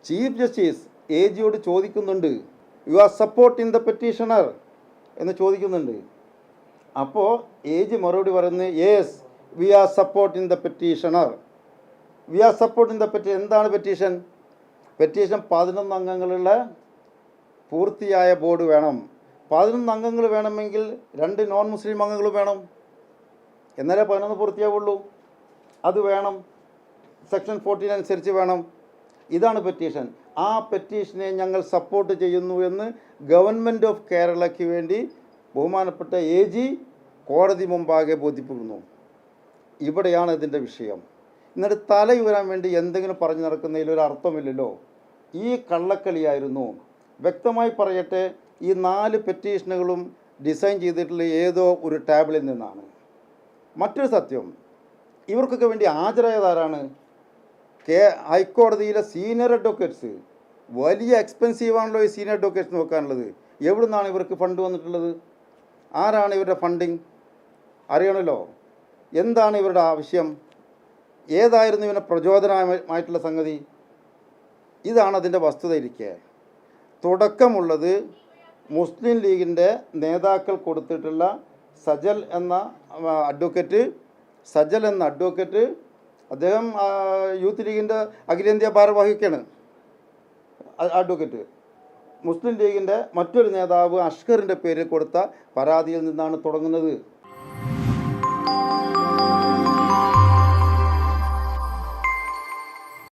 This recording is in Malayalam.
ചീഫ് ജസ്റ്റിസ് എ ജിയോട് ചോദിക്കുന്നുണ്ട്, you are supporting the petitioner എന്ന് ചോദിക്കുന്നുണ്ട്. അപ്പോൾ എ ജി മറുപടി പറയുന്നത്, yes we are supporting the petitioner. We are supporting the petition. എന്താണ് പെറ്റീഷൻ? പെറ്റീഷൻ 11 അംഗങ്ങളുള്ള പൂർത്തിയായ ബോർഡ് വേണം. 11 അംഗങ്ങൾ വേണമെങ്കിൽ 2 നോൺ മുസ്ലിം അംഗങ്ങൾ വേണം, എന്നാലേ 11 പൂർത്തിയാവുള്ളൂ. അത് വേണം, സെക്ഷൻ 14 അനുസരിച്ച് വേണം. ഇതാണ് പെറ്റീഷൻ. ആ പെറ്റീഷനെ ഞങ്ങൾ സപ്പോർട്ട് ചെയ്യുന്നു എന്ന് ഗവൺമെൻറ് ഓഫ് കേരളയ്ക്ക് വേണ്ടി ബഹുമാനപ്പെട്ട എ ജി കോടതി മുമ്പാകെ ബോധിപ്പിക്കുന്നു. ഇവിടെയാണ് ഇതിൻ്റെ വിഷയം. എന്നിട്ട് തലയുയരാൻ വേണ്ടി എന്തെങ്കിലും പറഞ്ഞു നടക്കുന്നതിൽ ഒരു അർത്ഥമില്ലല്ലോ. ഈ കള്ളക്കളിയായിരുന്നു. വ്യക്തമായി പറയട്ടെ, ഈ 4 പെറ്റീഷനുകളും ഡിസൈൻ ചെയ്തിട്ടുള്ള ഏതോ ഒരു ടാബിളിൽ നിന്നാണ്. മറ്റൊരു സത്യം, ഇവർക്കൊക്കെ വേണ്ടി ഹാജരായതാരാണ്? ഹൈക്കോടതിയിലെ സീനിയർ അഡ്വക്കേറ്റ്സ്. വലിയ എക്സ്പെൻസീവാണല്ലോ ഈ സീനിയർ അഡ്വക്കേറ്റ്സ് നോക്കാനുള്ളത്. എവിടെ നിന്നാണ് ഇവർക്ക് ഫണ്ട് വന്നിട്ടുള്ളത്? ആരാണ് ഇവരുടെ ഫണ്ടിങ്? അറിയണമല്ലോ. എന്താണ് ഇവരുടെ ആവശ്യം? ഏതായിരുന്നു ഇവനെ പ്രചോദനമായിട്ടുള്ള സംഗതി? ഇതാണ് അതിൻ്റെ വസ്തുത. ഇരിക്കെ തുടക്കമുള്ളത് മുസ്ലിം ലീഗിൻ്റെ നേതാക്കൾ കൊടുത്തിട്ടുള്ള സജൽ എന്ന അഡ്വക്കേറ്റ്, അദ്ദേഹം യൂത്ത് ലീഗിൻ്റെ അഖിലേന്ത്യാ ഭാരവാഹിയൊക്കെയാണ്. അഡ്വക്കേറ്റ് മുസ്ലിം ലീഗിൻ്റെ മറ്റൊരു നേതാവ് അഷ്കറിൻ്റെ പേരിൽ കൊടുത്ത പരാതിയിൽ നിന്നാണ് തുടങ്ങുന്നത്.